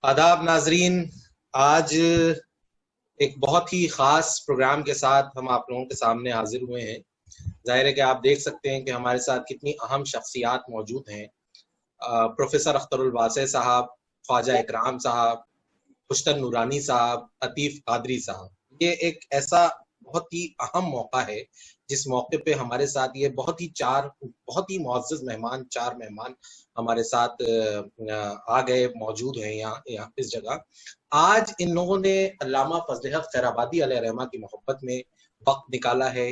آداب ناظرین، آج ایک بہت ہی خاص پروگرام کے ساتھ ہم آپ لوگوں کے سامنے حاضر ہوئے ہیں۔ ظاہر ہے کہ آپ دیکھ سکتے ہیں کہ ہمارے ساتھ کتنی اہم شخصیات موجود ہیں۔ پروفیسر اختر الواسع صاحب، خواجہ اکرام صاحب، خوشتن نورانی صاحب، عطیف قادری صاحب۔ یہ ایک ایسا بہت ہی اہم موقع ہے جس موقع پہ ہمارے ساتھ یہ بہت ہی معزز مہمان، چار مہمان ہمارے ساتھ آ گئے، موجود ہیں یہاں اس جگہ۔ آج ان لوگوں نے علامہ فضل حق خیر آبادی علیہ رحمہ کی محبت میں وقت نکالا ہے۔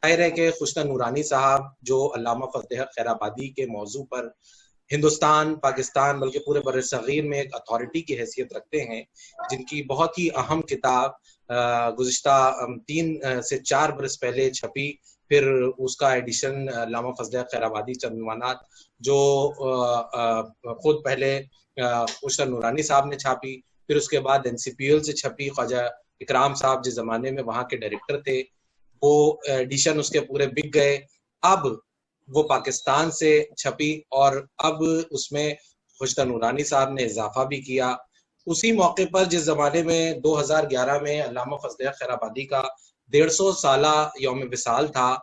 ظاہر ہے کہ خوشتن نورانی صاحب جو علامہ فضل حق خیر آبادی کے موضوع پر ہندوستان، پاکستان بلکہ پورے بر صغیر میں ایک اتھارٹی کی حیثیت رکھتے ہیں، جن کی بہت ہی اہم کتاب گزشتہ 3 سے 4 برس پہلے چھپی، پھر اس کا ایڈیشن علامہ فضل حق خیر آبادی چند عنوانات جو خود پہلے خوشتن نورانی صاحب نے چھاپی، پھر اس کے بعد NCPL سے چھپی، خواجہ اکرام صاحب جس زمانے میں وہاں کے ڈائریکٹر تھے، وہ ایڈیشن اس کے پورے بک گئے۔ اب وہ پاکستان سے چھپی اور اب اس میں خوشتن نورانی صاحب نے اضافہ بھی کیا۔ اسی موقع پر جس زمانے میں 2011 میں علامہ فضل حق خیر آبادی کا 150 سالہ یوم وصال تھا،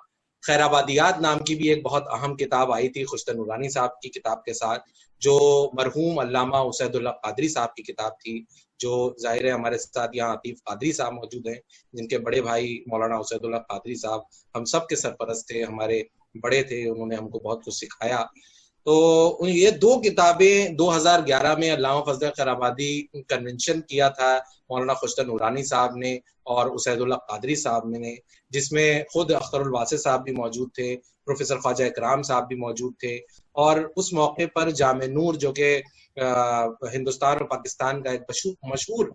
خیر آبادیات نام کی بھی ایک بہت اہم کتاب آئی تھی خوشتن نورانی صاحب کی کتاب کے ساتھ، جو مرحوم علامہ اسید اللہ قادری صاحب کی کتاب تھی، جو ظاہر ہے ہمارے ساتھ یہاں عطیف قادری صاحب موجود ہیں، جن کے بڑے بھائی مولانا اسید اللہ قادری صاحب ہم سب کے سرپرست تھے، ہمارے بڑے تھے، انہوں نے ہم کو بہت کچھ سکھایا۔ تو یہ 2 کتابیں 2011 میں علامہ فضل خیر آبادی کنونشن کیا تھا مولانا خوشتن نورانی صاحب نے اور اسید اللہ قادری صاحب نے، جس میں خود اختر الواسع صاحب بھی موجود تھے، پروفیسر خواجہ اکرام صاحب بھی موجود تھے، اور اس موقع پر جامع نور جو کہ ہندوستان اور پاکستان کا ایک مشہور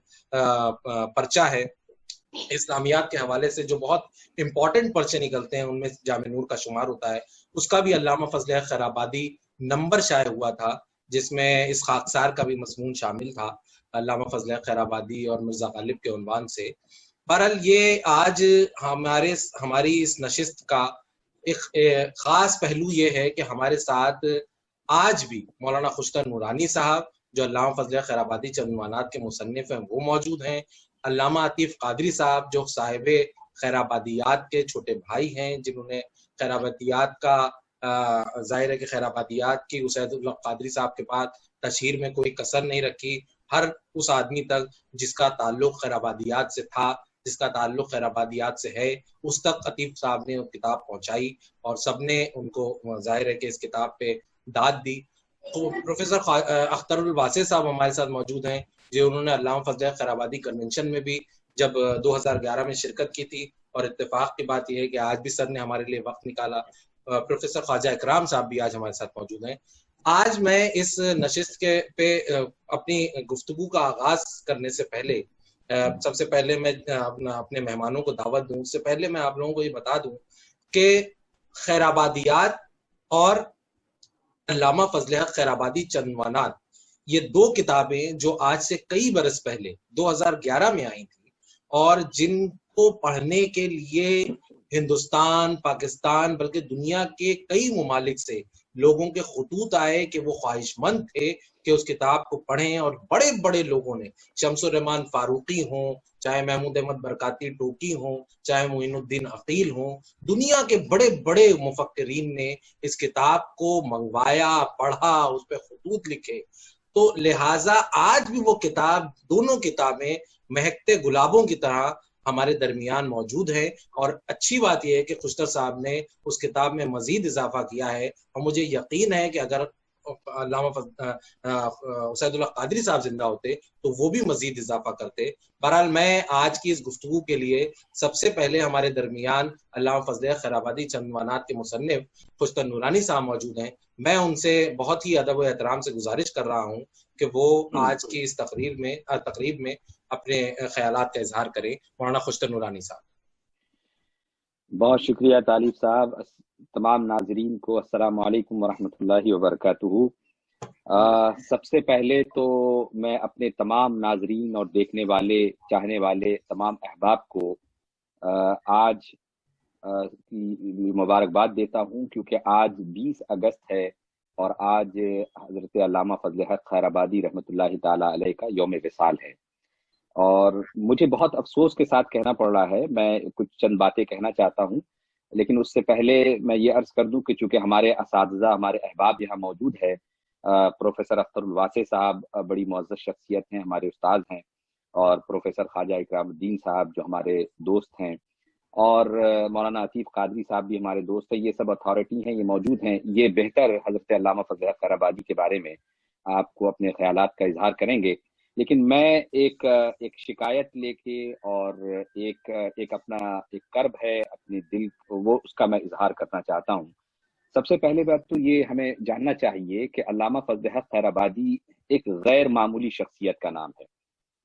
پرچہ ہے اسلامیات کے حوالے سے، جو بہت امپورٹنٹ پرچے نکلتے ہیں ان میں جامع نور کا شمار ہوتا ہے، اس کا بھی علامہ فضل حق خیر آبادی نمبر شائع ہوا تھا، جس میں اس خاکسار کا بھی مضمون شامل تھا، علامہ فضل حق خیر آبادی اور مرزا غالب کے عنوان سے۔ بہرحال یہ آج ہماری اس نشست کا ایک خاص پہلو یہ ہے کہ ہمارے ساتھ آج بھی مولانا خوشتن نورانی صاحب جو علامہ فضل خیر آبادی چند عنوانات کے مصنف ہیں وہ موجود ہیں، علامہ عطیف قادری صاحب جو صاحب خیر آبادیات کے چھوٹے بھائی ہیں، جنہوں نے خیر آبادیات کا ظاہر ہے کہ خیر آبادیات کی اسید اللہ قادری صاحب کے بعد تشہیر میں کوئی کسر نہیں رکھی، ہر اس آدمی تک جس کا تعلق خیر آبادیات سے تھا، جس کا تعلق خیر آبادیات سے ہے، اس تک عطیف صاحب نے وہ کتاب پہنچائی اور سب نے ان کو ظاہر ہے کہ اس کتاب پہ داد دی۔ تو پروفیسر اختر الواسع صاحب ہمارے ساتھ موجود ہیں، جو انہوں نے علامہ فضل حق خیر آبادی کنونشن میں بھی جب 2011 میں شرکت کی تھی، اور اتفاق کی بات یہ ہے کہ آج بھی سر نے ہمارے لیے وقت نکالا۔ پروفیسر خواجہ اکرام صاحب بھی آج ہمارے ساتھ موجود ہیں۔ آج میں اس نشست کے پہ اپنی گفتگو کا آغاز کرنے سے پہلے سب سے پہلے میں اپنے مہمانوں کو دعوت دوں، اس سے پہلے میں آپ لوگوں کو یہ بتا دوں کہ خیر آبادیات اور علامہ فضل حق خیر آبادی چند عنوانات، یہ 2 کتابیں جو آج سے کئی برس پہلے 2011 میں آئی تھی، اور جن کو پڑھنے کے لیے ہندوستان، پاکستان بلکہ دنیا کے کئی ممالک سے لوگوں کے خطوط آئے کہ وہ خواہش مند تھے کہ اس کتاب کو پڑھیں، اور بڑے بڑے لوگوں نے، شمس الرحمان فاروقی ہوں، چاہے محمود احمد برکاتی ٹوکی ہوں، چاہے معین الدین عقیل ہوں، دنیا کے بڑے بڑے مفکرین نے اس کتاب کو منگوایا، پڑھا، اس پہ خطوط لکھے۔ تو لہٰذا آج بھی وہ کتاب، دونوں کتابیں مہکتے گلابوں کی طرح ہمارے درمیان موجود ہیں، اور اچھی بات یہ ہے کہ خوشتر صاحب نے اس کتاب میں مزید اضافہ کیا ہے، اور مجھے یقین ہے کہ اگر علامہ اسید اللہ قادری صاحب زندہ ہوتے تو وہ بھی مزید اضافہ کرتے۔ بہرحال میں آج کی اس گفتگو کے لیے سب سے پہلے ہمارے درمیان علامہ فضل خیر آبادی چند عنوانات کے مصنف خوشتن نورانی صاحب موجود ہیں، میں ان سے بہت ہی ادب و احترام سے گزارش کر رہا ہوں کہ وہ آج کی اس تقریب میں اپنے خیالات کا اظہار کریں۔ مولانا خوشتن نورانی صاحب۔ بہت شکریہ طالب صاحب۔ تمام ناظرین کو السلام علیکم ورحمۃ اللہ وبرکاتہ۔ سب سے پہلے تو میں اپنے تمام ناظرین اور دیکھنے والے، چاہنے والے تمام احباب کو آج کی مبارکباد دیتا ہوں، کیونکہ آج 20 اگست ہے اور آج حضرت علامہ فضل حق خیر آبادی رحمۃ اللہ تعالی علیہ کا یوم وصال ہے، اور مجھے بہت افسوس کے ساتھ کہنا پڑ رہا ہے، میں کچھ چند باتیں کہنا چاہتا ہوں، لیکن اس سے پہلے میں یہ عرض کر دوں کہ چونکہ ہمارے اساتذہ، ہمارے احباب یہاں موجود ہے، پروفیسر اختر الواسع صاحب بڑی معزز شخصیت ہیں، ہمارے استاد ہیں، اور پروفیسر خواجہ اکرام الدین صاحب جو ہمارے دوست ہیں، اور مولانا عتیق قادری صاحب بھی ہمارے دوست ہیں، یہ سب اتھارٹی ہیں، یہ موجود ہیں، یہ بہتر حضرت علامہ فضل حق خیر آبادی کے بارے میں آپ کو اپنے خیالات کا اظہار کریں گے، لیکن میں ایک شکایت لے کے اور ایک اپنا ایک کرب ہے اپنے دل کو، وہ اس کا میں اظہار کرنا چاہتا ہوں۔ سب سے پہلے بات تو یہ ہمیں جاننا چاہیے کہ علامہ فضل حق خیر آبادی ایک غیر معمولی شخصیت کا نام ہے۔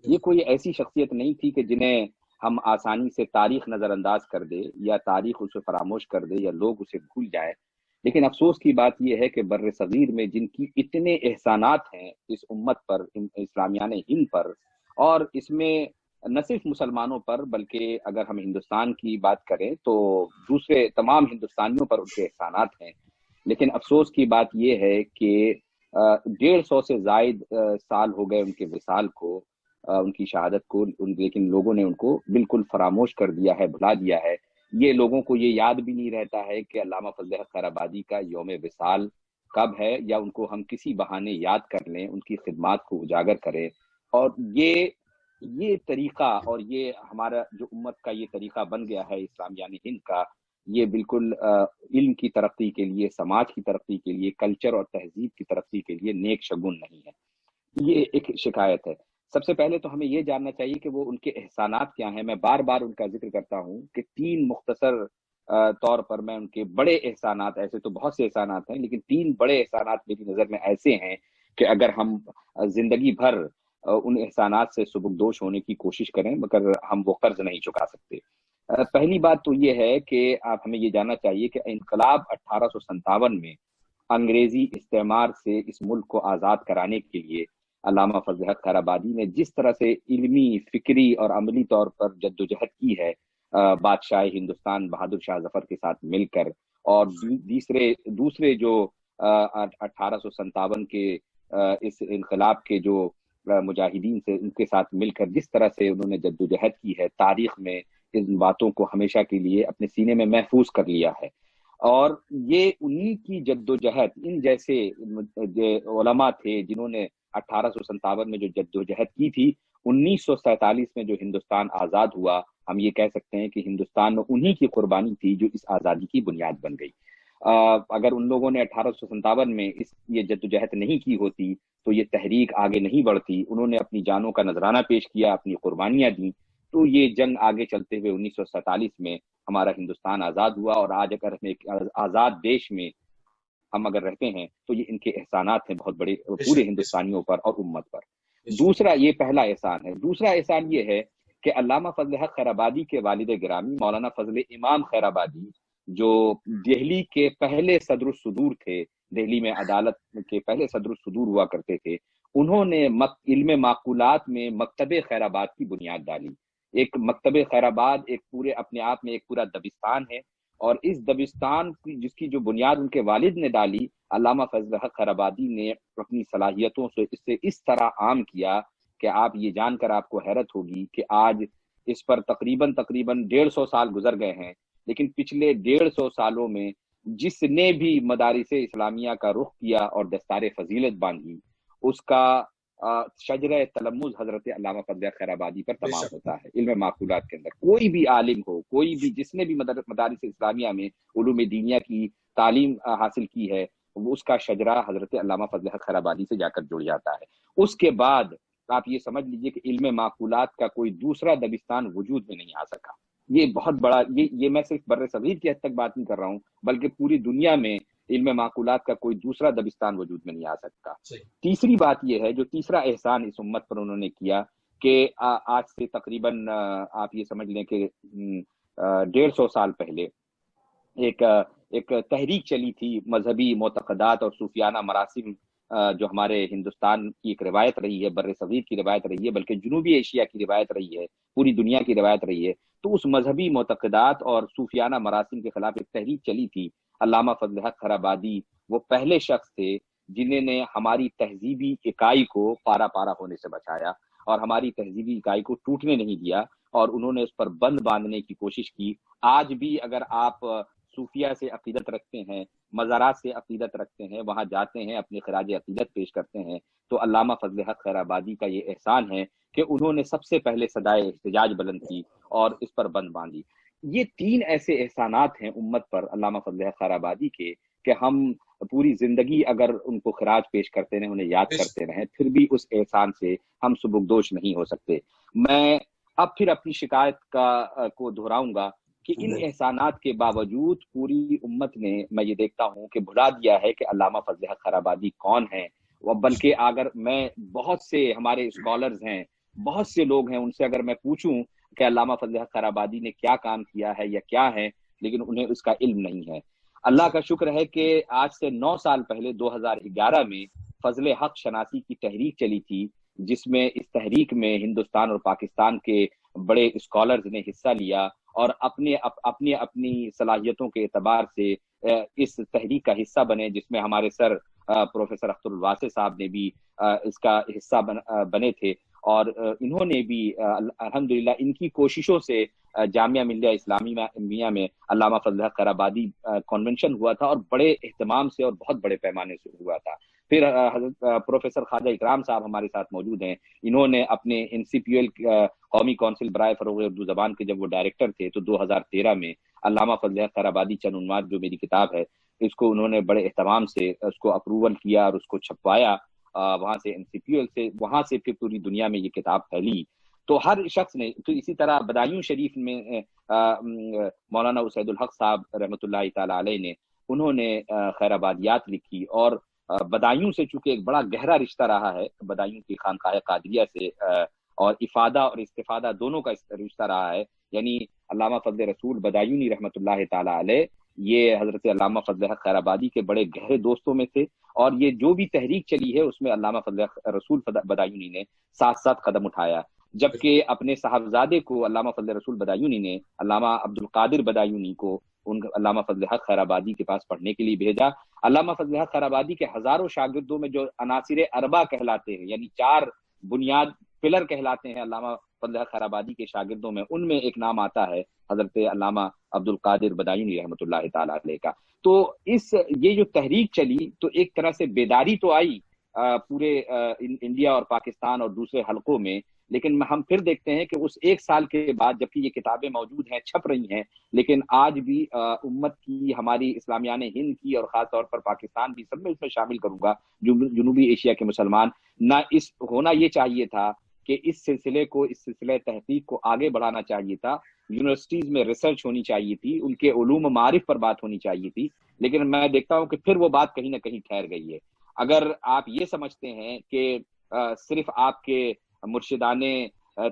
یہ کوئی ایسی شخصیت نہیں تھی کہ جنہیں ہم آسانی سے تاریخ نظر انداز کر دے یا تاریخ اسے فراموش کر دے یا لوگ اسے بھول جائیں، لیکن افسوس کی بات یہ ہے کہ بر صغیر میں جن کی اتنے احسانات ہیں اس امت پر، اسلامیان ہند پر، اور اس میں نہ صرف مسلمانوں پر بلکہ اگر ہم ہندوستان کی بات کریں تو دوسرے تمام ہندوستانیوں پر ان کے احسانات ہیں، لیکن افسوس کی بات یہ ہے کہ 150 سے زائد سال ہو گئے ان کے وصال کو، ان کی شہادت کو، لیکن لوگوں نے ان کو بالکل فراموش کر دیا ہے، بھلا دیا ہے۔ یہ لوگوں کو یہ یاد بھی نہیں رہتا ہے کہ علامہ فضل حق خیر آبادی کا یوم وصال کب ہے، یا ان کو ہم کسی بہانے یاد کر لیں، ان کی خدمات کو اجاگر کریں۔ اور یہ طریقہ، اور یہ ہمارا جو امت کا یہ طریقہ بن گیا ہے اسلامیان ہند کا، یہ بالکل علم کی ترقی کے لیے، سماج کی ترقی کے لیے، کلچر اور تہذیب کی ترقی کے لیے نیک شگون نہیں ہے۔ یہ ایک شکایت ہے۔ سب سے پہلے تو ہمیں یہ جاننا چاہیے کہ وہ ان کے احسانات کیا ہیں۔ میں بار بار ان کا ذکر کرتا ہوں کہ 3 مختصر طور پر میں ان کے بڑے احسانات، ایسے تو بہت سے احسانات ہیں لیکن 3 بڑے احسانات میری نظر میں ایسے ہیں کہ اگر ہم زندگی بھر ان احسانات سے سبکدوش ہونے کی کوشش کریں مگر ہم وہ قرض نہیں چکا سکتے۔ پہلی بات تو یہ ہے کہ آپ ہمیں یہ جاننا چاہیے کہ انقلاب 1857 میں انگریزی استعمار سے اس ملک کو آزاد کرانے کے لیے علامہ فضل حق خیر آبادی نے جس طرح سے علمی، فکری اور عملی طور پر جدوجہد کی ہے، بادشاہ ہندوستان بہادر شاہ ظفر کے ساتھ مل کر، اور دوسرے جو 1857 کے اس انقلاب کے جو مجاہدین سے ان کے ساتھ مل کر جس طرح سے انہوں نے جدوجہد کی ہے، تاریخ میں ان باتوں کو ہمیشہ کے لیے اپنے سینے میں محفوظ کر لیا ہے۔ اور یہ انہی کی جدوجہد، ان جیسے علماء تھے جنہوں نے 1857 میں جو جدوجہد کی تھی، 1947 میں جو ہندوستان آزاد ہوا، ہم یہ کہہ سکتے ہیں کہ ہندوستان میں انہی کی قربانی تھی جو اس آزادی کی بنیاد بن گئی۔ اگر ان لوگوں نے 1857 میں یہ جدوجہد نہیں کی ہوتی تو یہ تحریک آگے نہیں بڑھتی، انہوں نے اپنی جانوں کا نذرانہ پیش کیا، اپنی قربانیاں دیں، تو یہ جنگ آگے چلتے ہوئے 1947 میں ہمارا ہندوستان آزاد ہوا، اور آج اگر ہم ایک آزاد دیش میں ہم اگر رہتے ہیں تو یہ ان کے احسانات ہیں بہت بڑے پورے ہندوستانیوں پر اور امت پر۔ دوسرا، یہ پہلا احسان ہے۔ دوسرا احسان یہ ہے کہ علامہ فضل حق خیر آبادی کے والد گرامی مولانا فضل امام خیر آبادی، جو دہلی کے پہلے صدر الصدور تھے، دہلی میں عدالت کے پہلے صدر الصدور ہوا کرتے تھے، انہوں نے علم معقولات میں مکتب خیر آباد کی بنیاد ڈالی۔ ایک مکتب خیر آباد ایک پورے اپنے آپ میں ایک پورا دبستان ہے، اور اس دبستان کی جس کی جو بنیاد ان کے والد نے ڈالی، علامہ فضل حق خیر آبادی نے اپنی صلاحیتوں سے اسے اس طرح عام کیا کہ آپ یہ جان کر آپ کو حیرت ہوگی کہ آج اس پر تقریباً 150 سال گزر گئے ہیں، لیکن پچھلے 150 سالوں میں جس نے بھی مدارس اسلامیہ کا رخ کیا اور دستار فضیلت باندھی، اس کا شجرہ تلمذ حضرت علامہ فضل خیر آبادی پر تمام ہوتا ہے۔ علم معقولات کے اندر کوئی بھی عالم ہو، کوئی بھی جس نے بھی مدارس اسلامیہ میں علوم دینیہ کی تعلیم حاصل کی ہے، اس کا شجرہ حضرت علامہ فضل حق خیر آبادی سے جا کر جڑ جاتا ہے۔ اس کے بعد آپ یہ سمجھ لیجئے کہ علم معقولات کا کوئی دوسرا دبستان وجود میں نہیں آ سکا۔ یہ بہت بڑا، یہ میں صرف بر صغیر کی حد تک بات نہیں کر رہا ہوں، بلکہ پوری دنیا میں علم معقولات کا کوئی دوسرا دبستان وجود میں نہیں آ سکتا۔ تیسری بات یہ ہے، جو تیسرا احسان اس امت پر انہوں نے کیا، کہ آج سے تقریباً آپ یہ سمجھ لیں کہ 150 سال پہلے ایک تحریک چلی تھی، مذہبی معتقدات اور صوفیانہ مراسم، جو ہمارے ہندوستان کی ایک روایت رہی ہے، بر صغیر کی روایت رہی ہے، بلکہ جنوبی ایشیا کی روایت رہی ہے، پوری دنیا کی روایت رہی ہے۔ تو اس مذہبی معتقدات اور صوفیانہ مراسم کے خلاف ایک تحریک چلی تھی۔ علامہ فضل حق خیر آبادی وہ پہلے شخص تھے جنہوں نے ہماری تہذیبی اکائی کو پارا پارا ہونے سے بچایا اور ہماری تہذیبی اکائی کو ٹوٹنے نہیں دیا، اور انہوں نے اس پر بند باندھنے کی کوشش کی۔ آج بھی اگر آپ صوفیہ سے عقیدت رکھتے ہیں، مزارات سے عقیدت رکھتے ہیں، وہاں جاتے ہیں، اپنی خراج عقیدت پیش کرتے ہیں، تو علامہ فضل حق خیرآبادی کا یہ احسان ہے کہ انہوں نے سب سے پہلے صدائے احتجاج بلند کی اور اس پر بند باندھی۔ یہ 3 ایسے احسانات ہیں امت پر علامہ فضل حق خیرآبادی کے کہ ہم پوری زندگی اگر ان کو خراج پیش کرتے رہیں، انہیں یاد کرتے رہیں، پھر بھی اس احسان سے ہم سبکدوش نہیں ہو سکتے۔ میں اب پھر اپنی شکایت کو دہراؤں گا کہ ان احسانات کے باوجود پوری امت نے، میں یہ دیکھتا ہوں کہ بھلا دیا ہے کہ علامہ فضل حق خیرآبادی کون ہیں۔ بلکہ اگر میں بہت سے ہمارے اسکالرز ہیں، بہت سے لوگ ہیں، ان سے اگر میں پوچھوں کہ علامہ فضل حق خیرآبادی نے کیا کام کیا ہے یا کیا ہے، لیکن انہیں اس کا علم نہیں ہے۔ اللہ کا شکر ہے کہ آج سے 9 سال پہلے 2011 میں فضل حق شناسی کی تحریک چلی تھی، جس میں اس تحریک میں ہندوستان اور پاکستان کے بڑے اسکالرز نے حصہ لیا اور اپنی صلاحیتوں کے اعتبار سے اس تحریک کا حصہ بنے، جس میں ہمارے سر پروفیسر اختر الواسع صاحب نے بھی اس کا حصہ بنے تھے، اور انہوں نے بھی الحمدللہ ان کی کوششوں سے جامعہ ملیہ اسلامیہ میں علامہ فضل حق خیرآبادی کنونشن ہوا تھا، اور بڑے اہتمام سے اور بہت بڑے پیمانے سے ہوا تھا۔ پھر حضرت پروفیسر خواجہ اکرام صاحب ہمارے ساتھ موجود ہیں، انہوں نے اپنے NCPL قومی کونسل برائے فروغ اردو زبان کے جب وہ ڈائریکٹر تھے تو 2013 میں علامہ فضل حق خیرآبادی چند عنوان جو میری کتاب ہے، اس کو انہوں نے بڑے اہتمام سے اس کو اپروول کیا اور اس کو چھپوایا وہاں سے NCPL سے، وہاں سے پھر پوری دنیا میں یہ کتاب پھیلی۔ تو ہر شخص نے، تو اسی طرح بدایوں شریف میں مولانا اسید الحق صاحب رحمۃ اللہ تعالی علیہ نے، انہوں نے خیرآبادیات لکھی، اور بدایوں سے چونکہ ایک بڑا گہرا رشتہ رہا ہے، بدایوں کی خانقاہ قادریہ سے، اور افادہ اور استفادہ دونوں کا رشتہ رہا ہے، یعنی علامہ فضل رسول بدایونی رحمۃ اللہ تعالی علیہ یہ حضرت علامہ فضل حق خیرآبادی کے بڑے گہرے دوستوں میں تھے، اور یہ جو بھی تحریک چلی ہے اس میں علامہ فضل حق رسول بدایونی نے ساتھ ساتھ قدم اٹھایا، جبکہ اپنے صاحبزادے کو علامہ فضل رسول بدایونی نے علامہ عبد القادر بدایونی کو علامہ فضل حق خیرآبادی کے پاس پڑھنے کے لیے بھیجا۔ علامہ فضل حق خیرآبادی کے ہزاروں شاگردوں میں جو عناصر اربع کہلاتے ہیں، یعنی 4 بنیاد پلر کہلاتے ہیں علامہ فضل حق خیرآبادی کے شاگردوں میں، ان میں ایک نام آتا ہے حضرت علامہ عبد القادر بدایونی رحمۃ اللہ تعالی علیہ کا۔ تو یہ جو تحریک چلی تو ایک طرح سے بیداری تو آئی پورے انڈیا اور پاکستان اور دوسرے حلقوں میں، لیکن ہم پھر دیکھتے ہیں کہ اس 1 سال کے بعد، جبکہ یہ کتابیں موجود ہیں، چھپ رہی ہیں، لیکن آج بھی امت کی، ہماری اسلامیان ہند کی، اور خاص طور پر پاکستان بھی، سب میں اس میں شامل کروں گا، جنوبی ایشیا کے مسلمان، نہ اس ہونا یہ چاہیے تھا کہ اس سلسلہ تحقیق کو آگے بڑھانا چاہیے تھا، یونیورسٹیز میں ریسرچ ہونی چاہیے تھی، ان کے علوم و معارف پر بات ہونی چاہیے تھی، لیکن میں دیکھتا ہوں کہ پھر وہ بات کہیں نہ کہیں ٹھہر گئی ہے۔ اگر آپ یہ سمجھتے ہیں کہ صرف آپ کے مرشدان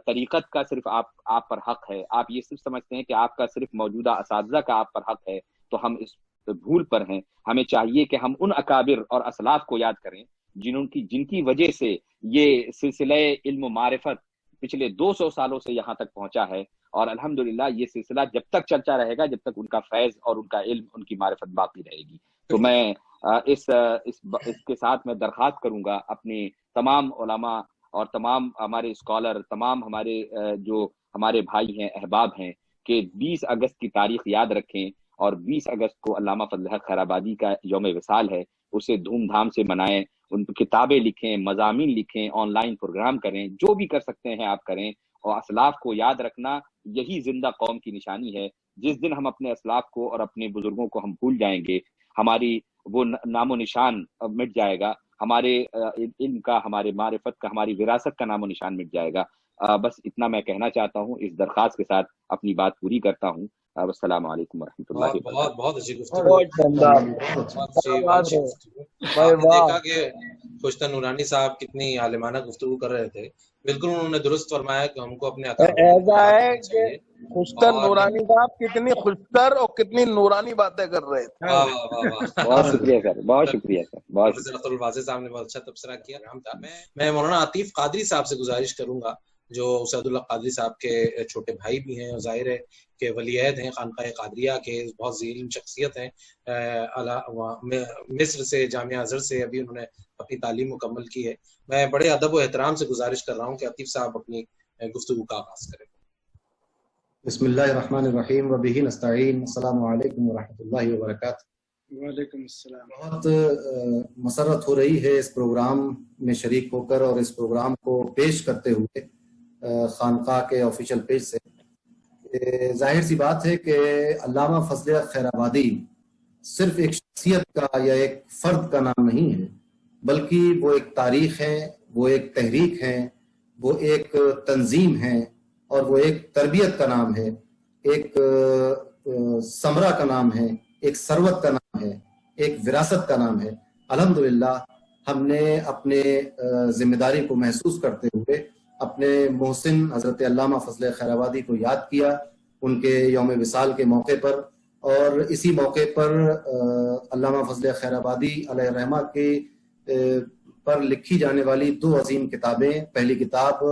طریقت کا صرف آپ پر حق ہے، آپ یہ صرف سمجھتے ہیں کہ آپ کا صرف موجودہ اساتذہ کا آپ پر حق ہے، تو ہم اس بھول پر ہیں۔ ہمیں چاہیے کہ ہم ان اکابر اور اسلاف کو یاد کریں جن کی وجہ سے یہ سلسلہ علم و معرفت پچھلے 200 سالوں سے یہاں تک پہنچا ہے، اور الحمدللہ یہ سلسلہ جب تک چلتا رہے گا جب تک ان کا فیض اور ان کا علم، ان کی معرفت باقی رہے گی۔ تو میں اس کے ساتھ میں درخواست کروں گا اپنے تمام علماء اور تمام ہمارے اسکالر، تمام ہمارے جو ہمارے بھائی ہیں، احباب ہیں، کہ 20 اگست کی تاریخ یاد رکھیں، اور 20 اگست کو علامہ فضل حق خیرآبادی کا یوم وصال ہے، اسے دھوم دھام سے منائیں، ان کی کتابیں لکھیں، مضامین لکھیں، آن لائن پروگرام کریں، جو بھی کر سکتے ہیں آپ کریں، اور اسلاف کو یاد رکھنا یہی زندہ قوم کی نشانی ہے۔ جس دن ہم اپنے اسلاف کو اور اپنے بزرگوں کو ہم بھول جائیں گے، ہماری وہ نام و نشان مٹ جائے گا، ہمارے علم کا، ہمارے معرفت کا، ہماری وراثت کا نام و نشان مٹ جائے گا۔ بس اتنا میں کہنا چاہتا ہوں، اس درخواست کے ساتھ اپنی بات پوری کرتا ہوں۔ السلام علیکم ورحمۃ اللہ وبرکاتہ۔ بہت اچھی گفتگو، آپ نے دیکھا کہ خوشتر نورانی صاحب کتنی عالمانہ گفتگو کر رہے تھے، بالکل انہوں نے درست فرمایا کہ ہم کو اپنے ایسا ہے کہ خوشتر نورانی صاحب کتنی خوشتر اور کتنی نورانی باتیں کر رہے تھے۔ بہت شکریہ سر، بہت شکریہ سر، بہت پروفیسر اختر الواسع صاحب نے بہت اچھا تبصرہ کیا۔ میں مولانا عطیف قادری صاحب سے گزارش کروں گا، جو اسد اللہ قادری صاحب کے چھوٹے بھائی بھی ہیں، اور ظاہر ہے کے ولی عہد ہیں خانقاہ قادریہ کے، بہت ذی علم شخصیت ہیں، مصر سے، جامعہ ازہر سے ابھی انہوں نے اپنی تعلیم مکمل کی ہے۔ میں بڑے ادب و احترام سے گزارش کر رہا ہوں کہ عطیف صاحب اپنی گفتگو کا آغاز کریں۔ بسم اللہ الرحمن الرحیم وبہ نستعین، السلام علیکم ورحمۃ اللہ وبرکاتہ۔ وعلیکم السلام۔ بہت مسرت ہو رہی ہے اس پروگرام میں شریک ہو کر اور اس پروگرام کو پیش کرتے ہوئے خانقاہ کے آفیشیل پیج سے۔ ظاہر سی بات ہے کہ علامہ فضل خیر آبادی صرف ایک شخصیت کا یا ایک فرد کا نام نہیں ہے، بلکہ وہ ایک تاریخ ہے، وہ ایک تحریک ہے، وہ ایک تنظیم ہے، اور وہ ایک تربیت کا نام ہے، ایک ثمرہ کا نام ہے، ایک ثروت کا نام ہے، ایک وراثت کا نام ہے۔ الحمدللہ ہم نے اپنے ذمہ داری کو محسوس کرتے ہوئے اپنے محسن حضرت علامہ فضل خیر آبادی کو یاد کیا ان کے یوم وصال کے موقع پر، اور اسی موقع پر علامہ فضل خیر آبادی علیہ الرحمہ کے پر لکھی جانے والی دو عظیم کتابیں، پہلی کتاب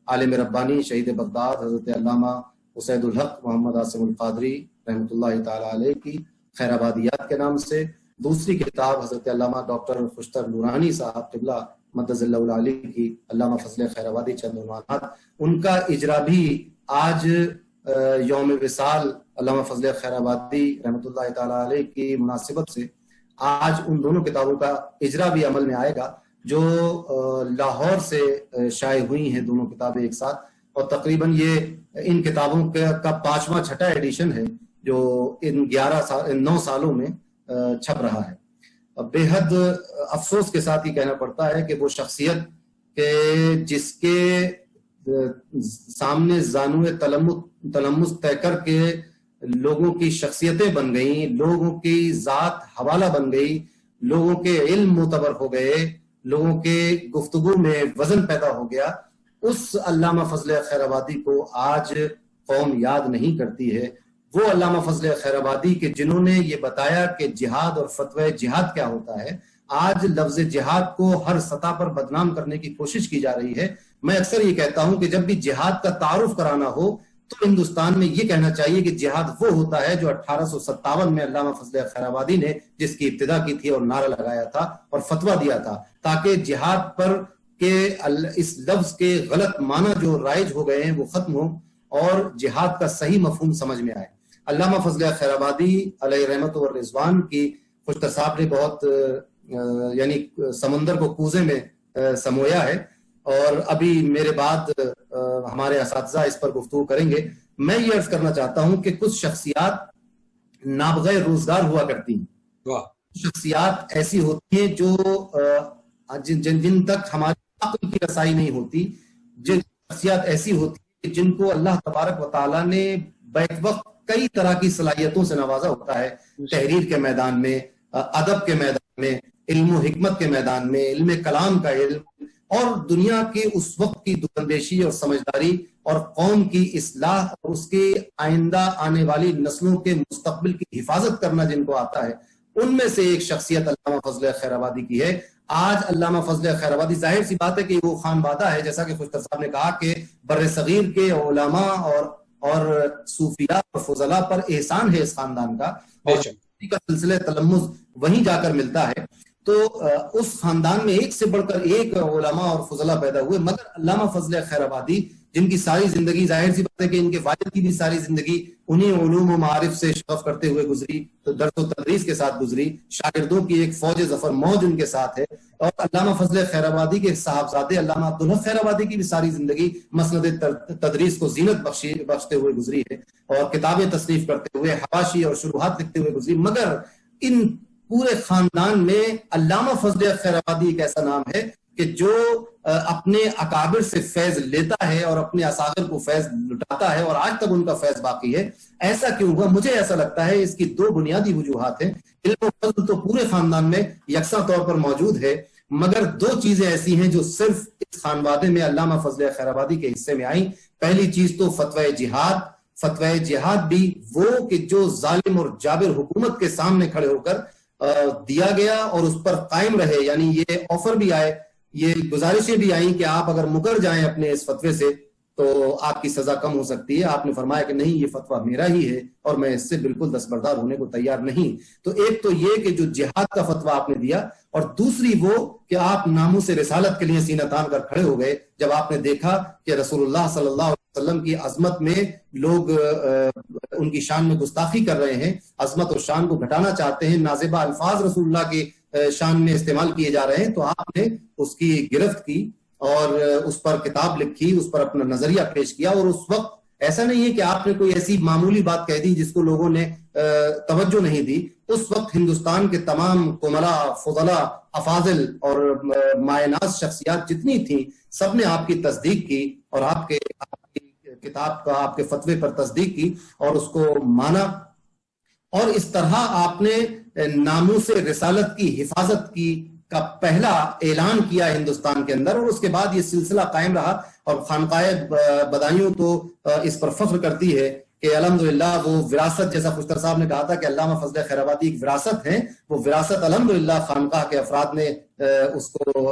عالم ربانی شہید بغداد حضرت علامہ اسید الحق محمد عاصم القادری رحمۃ اللہ تعالی علیہ کی خیر آبادیات کے نام سے، دوسری کتاب حضرت علامہ ڈاکٹر خوشتر نورانی صاحب قبلہ مدظ اللہ العلی کی علامہ فضل خیر آبادی چند عنوانات۔ ان کا اجرا بھی آج یوم وصال علامہ فضل خیر آبادی رحمۃ اللہ تعالی علیہ کی مناسبت سے آج ان دونوں کتابوں کا اجرا بھی عمل میں آئے گا، جو لاہور سے شائع ہوئی ہیں دونوں کتابیں ایک ساتھ، اور تقریباً یہ ان کتابوں کا 5واں چھٹا ایڈیشن ہے جو ان 9 سالوں میں چھپ رہا ہے۔ بے حد افسوس کے ساتھ یہ کہنا پڑتا ہے کہ وہ شخصیت کہ جس کے سامنے زانوِ تلمس طے کر کے لوگوں کی شخصیتیں بن گئیں، لوگوں کی ذات حوالہ بن گئی، لوگوں کے علم معتبر ہو گئے، لوگوں کے گفتگو میں وزن پیدا ہو گیا، اس علامہ فضل خیر آبادی کو آج قوم یاد نہیں کرتی ہے۔ وہ علامہ فضل خیر آبادی کے جنہوں نے یہ بتایا کہ جہاد اور فتوی جہاد کیا ہوتا ہے، آج لفظ جہاد کو ہر سطح پر بدنام کرنے کی کوشش کی جا رہی ہے۔ میں اکثر یہ کہتا ہوں کہ جب بھی جہاد کا تعارف کرانا ہو تو ہندوستان میں یہ کہنا چاہیے کہ جہاد وہ ہوتا ہے جو 1857 میں علامہ فضل خیر آبادی نے جس کی ابتدا کی تھی اور نعرہ لگایا تھا اور فتویٰ دیا تھا، تاکہ جہاد پر کہ اس لفظ کے غلط معنی جو رائج ہو گئے ہیں وہ ختم ہو اور جہاد کا صحیح مفہوم سمجھ میں آئے۔ علامہ فضل خیر آبادی علیہ رحمت و رضوان کی خوشتر صاحب نے بہت یعنی سمندر کو کوزے میں سمویا ہے، اور ابھی میرے بعد ہمارے اساتذہ اس پر گفتگو کریں گے۔ میں یہ عرض کرنا چاہتا ہوں کہ کچھ شخصیات نابغہ روزگار ہوا کرتی ہیں، شخصیات ایسی ہوتی ہیں جو جن تک ہماری عقل کی رسائی نہیں ہوتی، جو شخصیات ایسی ہوتی ہیں جن کو اللہ تبارک و تعالیٰ نے بیک وقت کئی طرح کی صلاحیتوں سے نوازا ہوتا ہے، تحریر کے میدان میں، ادب کے میدان میں، علم و حکمت کے میدان میں، علم کلام کا علم، اور دنیا کے اس وقت کی دراندیشی اور سمجھداری اور قوم کی اصلاح اور اس کے آئندہ آنے والی نسلوں کے مستقبل کی حفاظت کرنا جن کو آتا ہے، ان میں سے ایک شخصیت علامہ فضل خیر آبادی کی ہے۔ آج علامہ فضل خیر آبادی، ظاہر سی بات ہے کہ وہ خان بادہ ہے، جیسا کہ خوشتر صاحب نے کہا کہ بر صغیر کے علماء اور صوفیاء اور فضلاء پر احسان ہے اس خاندان کا، اور کا سلسلہ تلمذ وہیں جا کر ملتا ہے۔ تو اس خاندان میں ایک سے بڑھ کر ایک علماء اور فضلاء پیدا ہوئے، مگر علامہ فضل خیر آبادی جن کی ساری زندگی، ظاہر سی بات ہے کہ ان کے والد کی بھی ساری زندگی انہیں علوم و معارف سے شغف کرتے ہوئے گزری، تو درس و تدریس کے ساتھ گزری، شاگردوں کی ایک فوج ظفر موج ان کے ساتھ ہے۔ اور علامہ فضل خیر آبادی کے صاحبزادے علامہ عبدالحق خیر آبادی کی بھی ساری زندگی مسند تدریس کو زینت بخشتے ہوئے گزری ہے، اور کتابیں تصنیف کرتے ہوئے، حواشی اور شروحات لکھتے ہوئے گزری۔ مگر ان پورے خاندان میں علامہ فضل خیر آبادی ایک ایسا نام ہے کہ جو اپنے اکابر سے فیض لیتا ہے اور اپنے اصاغر کو فیض لٹاتا ہے، اور آج تک ان کا فیض باقی ہے۔ ایسا کیوں ہوا؟ مجھے ایسا لگتا ہے اس کی دو بنیادی وجوہات ہیں۔ علم و فضل تو پورے خاندان میں یکساں طور پر موجود ہے، مگر دو چیزیں ایسی ہیں جو صرف اس خانوادے میں علامہ فضل خیر آبادی کے حصے میں آئیں۔ پہلی چیز تو فتوی جہاد، فتوی جہاد بھی وہ کہ جو ظالم اور جابر حکومت کے سامنے کھڑے ہو کر دیا گیا اور اس پر قائم رہے، یعنی یہ آفر بھی آئے، یہ گزارشیں بھی آئیں کہ آپ اگر مکر جائیں اپنے اس فتوے سے تو آپ کی سزا کم ہو سکتی ہے. آپ نے فرمایا کہ نہیں، یہ فتویٰ میرا ہی ہے اور میں اس سے بالکل دستبردار ہونے کو تیار نہیں. تو ایک تو یہ کہ جو جہاد کا فتویٰ آپ نے دیا، اور دوسری وہ کہ آپ ناموس رسالت کے لیے سینہ تان کر کھڑے ہو گئے جب آپ نے دیکھا کہ رسول اللہ صلی اللہ علیہ وسلم کی عظمت میں لوگ ان کی شان میں گستاخی کر رہے ہیں، عظمت اور شان کو گھٹانا چاہتے ہیں، نازیبہ الفاظ رسول اللہ کی شان میں استعمال کیے جا رہے ہیں. تو آپ نے اس کی گرفت کی اور اس پر کتاب لکھی، اس پر اپنا نظریہ پیش کیا. اور اس وقت ایسا نہیں ہے کہ آپ نے کوئی ایسی معمولی بات کہہ دی جس کو لوگوں نے توجہ نہیں دی. اس وقت ہندوستان کے تمام کملا، فضلا، افاضل اور مائناز شخصیات جتنی تھیں، سب نے آپ کی تصدیق کی اور آپ کی کتاب کا، آپ کے فتوے پر تصدیق کی اور اس کو مانا. اور اس طرح آپ نے ناموس رسالت کی حفاظت کا پہلا اعلان کیا ہندوستان کے اندر، اور اس کے بعد یہ سلسلہ قائم رہا. اور خانقاہ بدایوں تو اس پر فخر کرتی ہے کہ الحمدللہ وہ وراثت، جیسا خوشتر صاحب نے کہا تھا کہ علامہ فضل خیر آبادی ایک وراثت ہے، وہ وراثت الحمدللہ خانقاہ کے افراد نے اس کو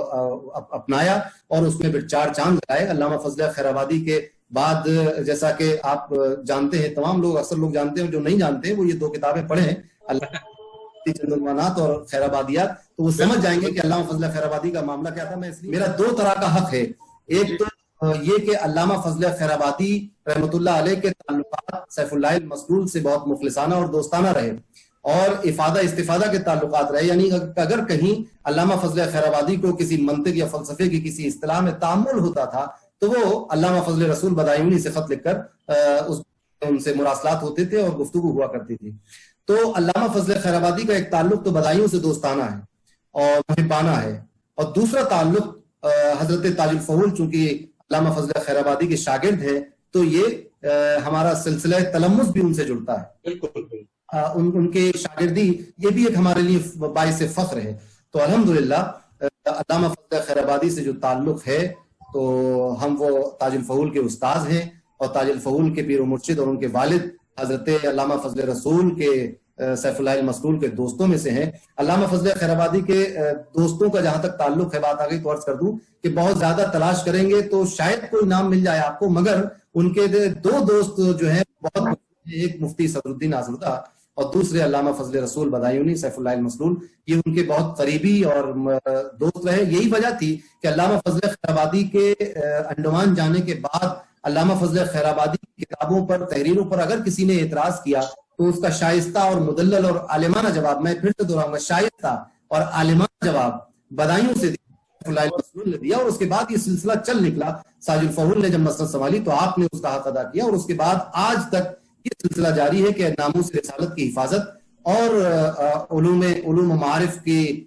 اپنایا اور اس میں پھر 4 چاند لگائے. علامہ فضل خیر آبادی کے بعد، جیسا کہ آپ جانتے ہیں، تمام لوگ، اکثر لوگ جانتے ہیں، جو نہیں جانتے وہ یہ 2 کتابیں پڑھیں، چندنوانات اور خیر آبادیات، تو وہ سمجھ جائیں گے کہ علامہ فضل خیر آبادی کا معاملہ کیا تھا. میرا 2 طرح کا حق ہے. ایک تو یہ کہ علامہ فضل خیر آبادی رحمۃ اللہ علیہ کے تعلقات سیف اللہ المسلول سے بہت مخلصانہ اور دوستانہ رہے اور افادہ استفادہ کے تعلقات رہے. یعنی اگر کہیں علامہ فضل خیر آبادی کو کسی منطق یا فلسفے کی کسی اصطلاح میں تعامل ہوتا تھا تو وہ علامہ فضل رسول بدایونی سے خط لکھ کر ان سے مراسلات ہوتے تھے اور گفتگو ہوا کرتی تھی. تو علامہ فضل خیر آبادی کا ایک تعلق تو بدایوں سے دوستانہ ہے اور محبانہ ہے، اور دوسرا تعلق حضرت تاج الفہول چونکہ علامہ فضل خیر آبادی کے شاگرد ہیں تو یہ ہمارا سلسلہ تلمس بھی ان سے جڑتا ہے. بالکل ان کے شاگردی یہ بھی ایک ہمارے لیے باعث فخر ہے. تو الحمدللہ علامہ فضل خیر آبادی سے جو تعلق ہے تو ہم وہ تاج الفہول کے استاذ ہیں اور تاج الفہول کے پیر و مرشد اور ان کے والد حضرت علامہ فضل رسول کے سیف اللہ المسلول کے دوستوں میں سے ہیں. علامہ فضل خیر آبادی کے دوستوں کا جہاں تک تعلق ہے، بات آگئی تو عرض کر دوں کہ بہت زیادہ تلاش کریں گے تو شاید کوئی نام مل جائے آپ کو، مگر ان کے 2 دوست جو ہیں بہت، ایک مفتی صدر الدین آزردہ اور دوسرے علامہ فضل رسول بدایونی سیف اللہ المسلول، یہ ان کے بہت قریبی اور دوست رہے. یہی وجہ تھی کہ علامہ فضل خیر آبادی کے انڈمان جانے کے بعد علامہ فضل خیر آبادی کی کتابوں پر، تحریروں پر اگر کسی نے اعتراض کیا تو اس کا شائستہ اور مدلل اور عالمانہ جواب، میں پھر سے دہراؤں گا، شائستہ اور عالمانہ جواب بدایوں سے نے دیا. اور اس کے بعد یہ سلسلہ چل نکلا. تاج الفہول نے جب مسند سنبھالی تو آپ نے اس کا حق ادا کیا، اور اس کے بعد آج تک یہ سلسلہ جاری ہے کہ ناموس رسالت کی حفاظت اور علوم و معارف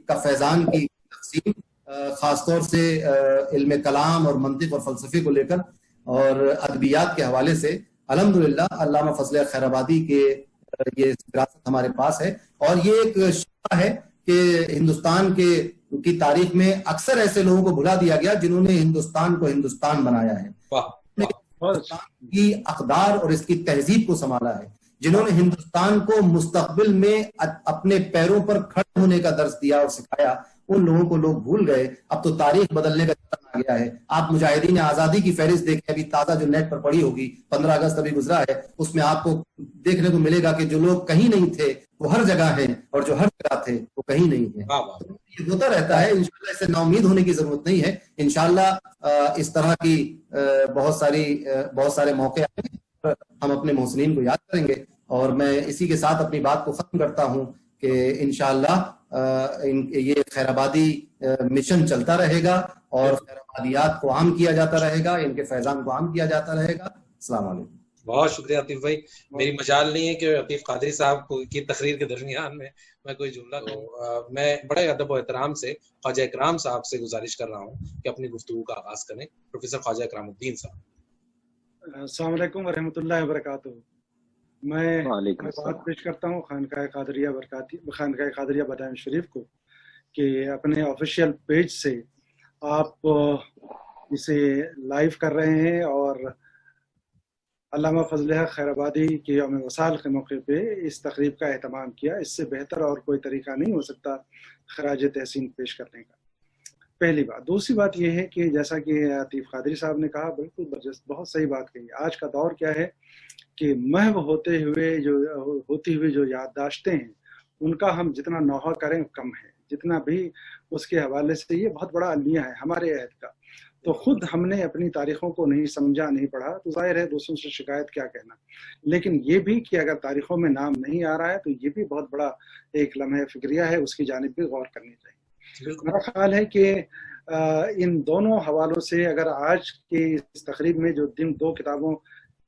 کا فیضان کی تقسیم، خاص طور سے علم کلام اور منطق اور فلسفے کو لے کر اور ادبیات کے حوالے سے الحمدللہ علامہ فضل خیر آبادی کے یہ وراثت ہمارے پاس ہے. اور یہ ایک شعبہ ہے کہ ہندوستان کی تاریخ میں اکثر ایسے لوگوں کو بھلا دیا گیا جنہوں نے ہندوستان کو ہندوستان بنایا ہے، ہندوستان کی اقدار اور اس کی تہذیب کو سنبھالا ہے، جنہوں نے ہندوستان کو مستقبل میں اپنے پیروں پر کھڑے ہونے کا درس دیا اور سکھایا. ان لوگوں کو لوگ بھول گئے. اب تو تاریخ بدلنے کا چلن آ گیا ہے. آپ مجاہدین آزادی کی فہرست دیکھیں، ابھی تازہ جو نیٹ پر پڑی ہوگی، 15 اگست ابھی گزرا ہے، اس میں آپ کو دیکھنے کو ملے گا کہ جو لوگ کہیں نہیں تھے وہ ہر جگہ ہیں اور جو ہر جگہ تھے وہ کہیں نہیں ہیں. یہ ہوتا رہتا ہے. انشاءاللہ اس سے نا امید ہونے کی ضرورت نہیں ہے. انشاءاللہ اس طرح کی بہت سارے موقع آئیں گے، ہم اپنے محسنین کو یاد کریں گے. اور میں اسی کے ساتھ اپنی بات کو ختم کرتا ہوں کہ انشاءاللہ یہ خیر آبادی مشن چلتا رہے گا اور خیر آبادیات کو عام کیا جاتا رہے گا، ان کے فیضان کو عام کیا جاتا رہے گا. السلام علیکم. بہت شکریہ عطیف بھائی. میری مجال نہیں ہے کہ عطیف قادری صاحب کی تقریر کے درمیان میں کوئی جملہ کہوں. میں بڑے ادب و احترام سے خواجہ اکرام صاحب سے گزارش کر رہا ہوں کہ اپنی گفتگو کا آغاز کریں. پروفیسر خواجہ اکرام الدین صاحب. السلام علیکم ورحمۃ اللہ وبرکاتہ. میں بات پیش کرتا ہوں خانقاہ قادریہ بدایوں شریف کو کہ اپنے آفیشیل پیج سے آپ اسے لائیو کر رہے ہیں اور علامہ فضل خیر آبادی کے یوم وصال کے موقع پہ اس تقریب کا اہتمام کیا. اس سے بہتر اور کوئی طریقہ نہیں ہو سکتا خراج تحسین پیش کرنے کا. پہلی بات. دوسری بات یہ ہے کہ جیسا کہ عطیف قادری صاحب نے کہا، بالکل بہت صحیح بات کہی. آج کا دور کیا ہے کہ محو ہوتی ہوئی جو یادداشتیں ہیں ان کا ہم جتنا نوحہ کریں کم ہے. جتنا بھی اس کے حوالے سے یہ بہت بڑا المیہ ہے ہمارے عہد کا. تو خود ہم نے اپنی تاریخوں کو نہیں سمجھا، نہیں پڑھا، تو ظاہر ہے دوسروں سے شکایت کیا کہنا. لیکن یہ بھی کہ اگر تاریخوں میں نام نہیں آ رہا ہے تو یہ بھی بہت بڑا ایک لمحہ فکریہ ہے، اس کی جانب بھی غور کرنی چاہیے. میرا خیال ہے کہ ان دونوں حوالوں سے اگر آج کی اس تقریب میں جو دو کتابوں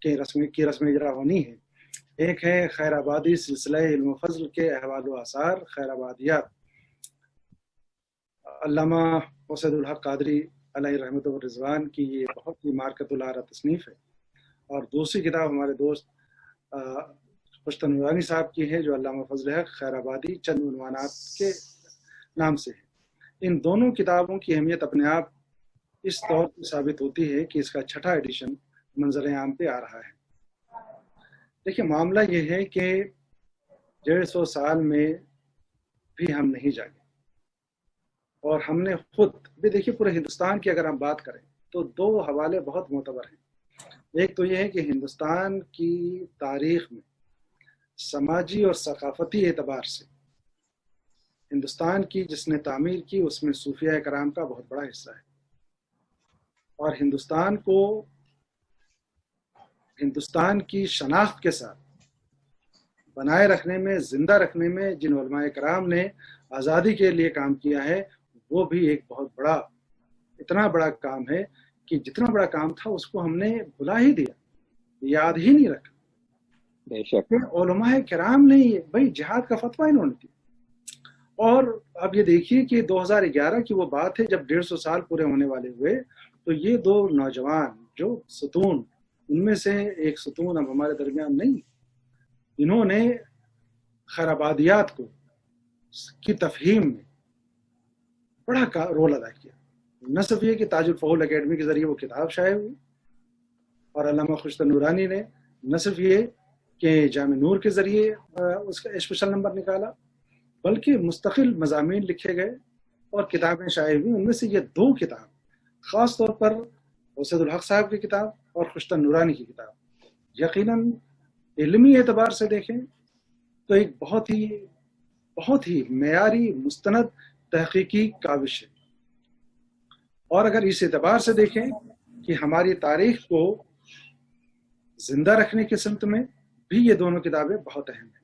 کی رسم اجرا ہونی ہے، ایک ہے خیر آبادی سلسلہ علم و فضل کے احوال و آثار خیر آبادیات، علامہ اسد الحق قادری علیہ رحمت و رضوان کی یہ بہت ہی مارکت العارہ تصنیف ہے. اور دوسری کتاب ہمارے دوست خوشتن نورانی صاحب کی ہے جو علامہ فضل حق خیر آبادی چند عنوانات کے نام سے ہے. ان دونوں کتابوں کی اہمیت اپنے آپ اس طور پر ثابت ہوتی ہے کہ اس کا 6واں ایڈیشن منظر عام پہ آ رہا ہے. دیکھیے معاملہ یہ ہے کہ 150 سال میں بھی ہم نہیں جاگے، اور ہم نے خود بھی دیکھیے پورے ہندوستان کی اگر ہم بات کریں تو 2 حوالے بہت معتبر ہیں. ایک تو یہ ہے کہ ہندوستان کی تاریخ میں سماجی اور ثقافتی اعتبار سے ہندوستان کی جس نے تعمیر کی اس میں صوفیہ کرام کا بہت بڑا حصہ ہے. اور ہندوستان کی شناخت کے ساتھ بنائے رکھنے میں، زندہ رکھنے میں جن علماء کرام نے آزادی کے لیے کام کیا ہے وہ بھی ایک بہت بڑا، اتنا بڑا کام ہے کہ جتنا بڑا کام تھا اس کو ہم نے بھلا ہی دیا، یاد ہی نہیں رکھا. بے شک علماء کرام نے بھائی جہاد کا فتویٰ انہوں نے دیا. اور اب یہ دیکھیے کہ 2011 کی وہ بات ہے جب 150 سال پورے ہونے والے ہوئے تو یہ 2 نوجوان جو ستون، ان میں سے ایک ستون اب ہمارے درمیان نہیں، انہوں نے خیر آبادیات کی تفہیم میں بڑا رول ادا کیا. نہ صرف یہ کہ تاج الفہول اکیڈمی کے ذریعے وہ کتاب شائع ہوئی، اور علامہ خوشتن نورانی نے نہ صرف یہ کہ جامع نور کے ذریعے اس کا اسپیشل نمبر نکالا، بلکہ مستقل مضامین لکھے گئے اور کتابیں شائع ہوئی. ان میں سے یہ 2 کتاب خاص طور پر اسد الحق صاحب کی کتاب اور خوشتن نورانی کی کتاب یقیناً علمی اعتبار سے دیکھیں تو ایک بہت ہی معیاری مستند تحقیقی کاوش ہے. اور اگر اس اعتبار سے دیکھیں کہ ہماری تاریخ کو زندہ رکھنے کی سمت میں بھی یہ دونوں کتابیں بہت اہم ہیں.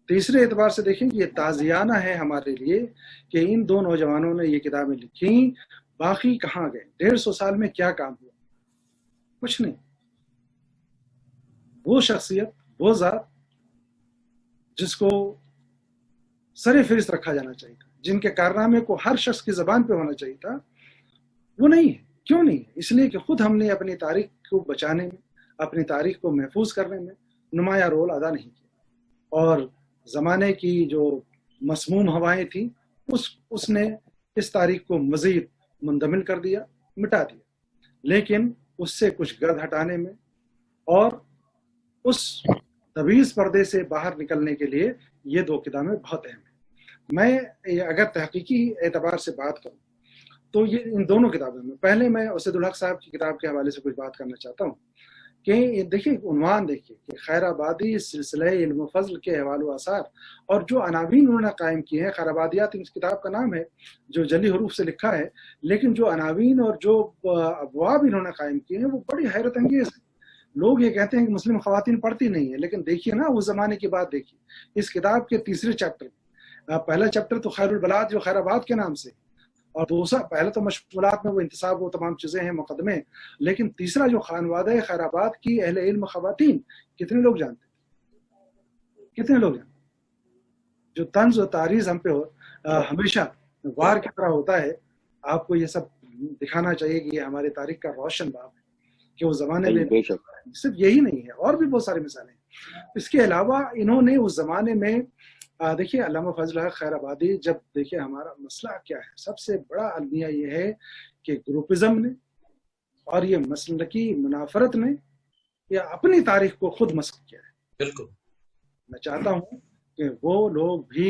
تیسرے اعتبار سے دیکھیں کہ یہ تعزیانہ ہے ہمارے لیے کہ ان 2 نوجوانوں نے یہ کتابیں لکھیں، باقی کہاں گئے؟ 150 سال میں کیا کام ہوا؟ کچھ نہیں. وہ شخصیت، وہ ذات جس کو سر فہرست رکھا جانا چاہیے تھا، جن کے کارنامے کو ہر شخص کی زبان پہ ہونا چاہیے تھا، وہ نہیں ہے. کیوں نہیں ہے؟ اس لیے کہ خود ہم نے اپنی تاریخ کو بچانے میں، اپنی تاریخ کو محفوظ کرنے میں نمایاں رول ادا نہیں کیا. اور زمانے کی جو مسموم ہوائیں تھیں اس نے اس تاریخ کو مزید مندمل کر دیا، مٹا دیا. لیکن اس سے کچھ گرد ہٹانے میں اور اس طویز پردے سے باہر نکلنے کے لیے یہ 2 کتابیں بہت اہم ہیں. میں اگر تحقیقی اعتبار سے بات کروں تو یہ ان دونوں کتابوں میں پہلے میں اسد الحق صاحب کی کتاب کے حوالے سے کچھ بات کرنا چاہتا ہوں کہ دیکھیے عنوان دیکھیے کہ خیر آبادی سلسلہ علم و فضل کے احوال و آثار، اور جو عناوین انہوں نے قائم کیے ہیں، خیر آبادیات اس کتاب کا نام ہے جو جلی حروف سے لکھا ہے، لیکن جو عناوین اور جو ابواب انہوں نے قائم کیے ہیں وہ بڑی حیرت انگیز ہیں. لوگ یہ کہتے ہیں کہ مسلم خواتین پڑھتی نہیں ہیں، لیکن دیکھیے نا اس زمانے کی بات دیکھیے. اس کتاب کے 3 چیپٹر میں پہلا چیپٹر تو خیر البلاد جو خیر آباد کے نام سے، اور دوسرا پہلے تو مشمولات میں وہ انتصاب وہ تمام چیزیں ہیں، مقدمے، لیکن تیسرا جو خانوادہ خیر آباد کی اہل علم خواتین کتنے لوگ جانتے ہیں؟ کتنے لوگ جانتے ہیں؟ جو طنز و تعریض ہم پہ ہمیشہ وار کی طرح ہوتا ہے. آپ کو یہ سب دکھانا چاہیے کہ یہ ہماری تاریخ کا روشن باب ہے کہ اس زمانے میں صرف یہی نہیں ہے، اور بھی بہت ساری مثالیں ہیں. اس کے علاوہ انہوں نے اس زمانے میں دیکھیے علامہ فضل حق خیر آبادی، جب دیکھیے ہمارا مسئلہ کیا ہے، سب سے بڑا المیہ یہ ہے کہ گروپزم نے اور یہ مسلکی منافرت نے یہ اپنی تاریخ کو خود مسخ کیا ہے. بالکل. میں چاہتا ہوں کہ وہ لوگ بھی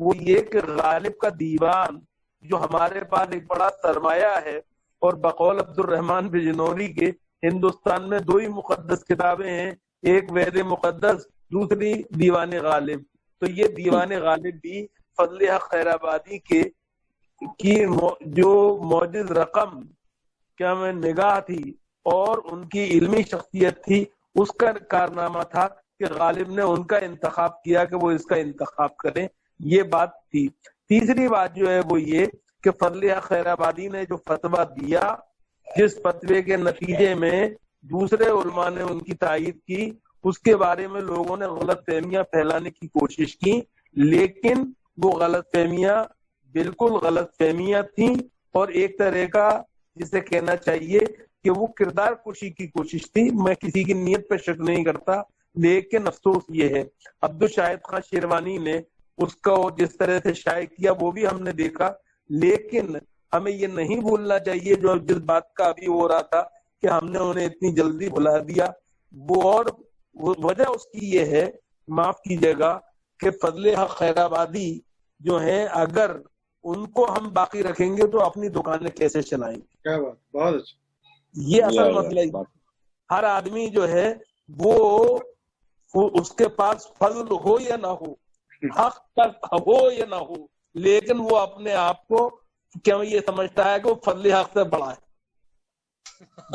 وہ یہ کہ غالب کا دیوان جو ہمارے پاس ایک بڑا سرمایہ ہے، اور بقول عبد الرحمن بجنوری کے ہندوستان میں 2 ہی مقدس کتابیں ہیں، ایک وید مقدس، دوسری دیوان غالب. تو یہ دیوان غالب بھی فضل حق خیر آبادی کی جو معجز رقم کیا میں نگاہ تھی اور ان کی علمی شخصیت تھی، اس کا کارنامہ تھا کہ غالب نے ان کا انتخاب کیا کہ وہ اس کا انتخاب کریں. یہ بات تھی. تیسری بات جو ہے وہ یہ کہ فضل حق خیر آبادی نے جو فتویٰ دیا، جس فتوے کے نتیجے میں دوسرے علماء نے ان کی تائید کی، اس کے بارے میں لوگوں نے غلط فہمیاں پھیلانے کی کوشش کی، لیکن وہ غلط فہمیاں بالکل غلط فہمیاں تھیں، اور ایک طرح کا جسے کہنا چاہیے کہ وہ کردار کشی کی کوشش تھی. میں کسی کی نیت پہ شک نہیں کرتا، لیکن افسوس یہ ہے عبدالشاہد خان شیروانی نے اس کو جس طرح سے شائع کیا وہ بھی ہم نے دیکھا، لیکن ہمیں یہ نہیں بھولنا چاہیے جو جس بات کا ابھی ہو رہا تھا کہ ہم نے انہیں اتنی جلدی بھلا دیا. وہ اور وجہ اس کی یہ ہے، معاف کیجیے گا، کہ فضل حق خیر آبادی جو ہیں اگر ان کو ہم باقی رکھیں گے تو اپنی دکانیں کیسے چلائیں گے؟ کیا بات، بہت اچھا. یہ اصل مسئلہ ہے. ہر آدمی جو ہے وہ اس کے پاس فضل ہو یا نہ ہو، حق تک ہو یا نہ ہو، لیکن وہ اپنے آپ کو کیوں یہ سمجھتا ہے کہ وہ فضل حق سے بڑا ہے.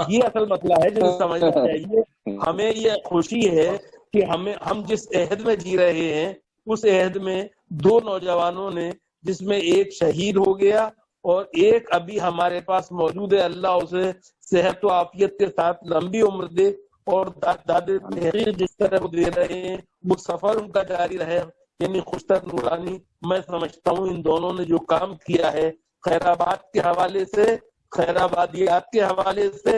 یہ اصل مسئلہ ہے جو سمجھنا چاہیے. ہمیں یہ خوشی ہے کہ ہم جس عہد میں جی رہے ہیں اس عہد میں 2 نوجوانوں نے، جس میں ایک شہید ہو گیا اور ایک ابھی ہمارے پاس موجود ہے، اللہ اسے صحت و عافیت کے ساتھ لمبی عمر دے، اور دادے تحریر جس طرح وہ دے رہے ہیں وہ سفر ان کا جاری رہے، یعنی خوشتر نورانی. میں سمجھتا ہوں ان دونوں نے جو کام کیا ہے خیر آباد کے حوالے سے، خیر آبادیات کے حوالے سے،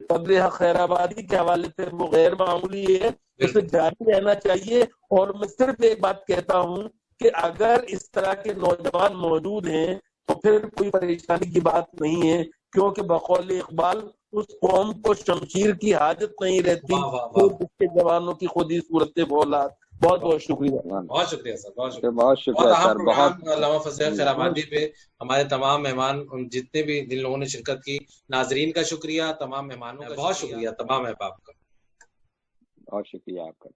فضل حق خیر آبادی کے حوالے سے، وہ غیر معمولی ہے، اسے جاری رہنا چاہیے. اور میں صرف ایک بات کہتا ہوں کہ اگر اس طرح کے نوجوان موجود ہیں تو پھر کوئی پریشانی کی بات نہیں ہے، کیونکہ بقول اقبال اس قوم کو شمشیر کی حاجت نہیں رہتی تو جس کے جوانوں کی خود ہی صورت بولاد. بہت بہت شکریہ. بہت شکریہ سر، بہت شکریہ. بہت شکریہ سر. بہت علامہ فضل خیر آبادی پہ ہمارے تمام مہمان جتنے بھی جن لوگوں نے شرکت کی، ناظرین کا شکریہ، تمام مہمانوں کا بہت شکریہ، تمام احباب کا بہت شکریہ آپ کا.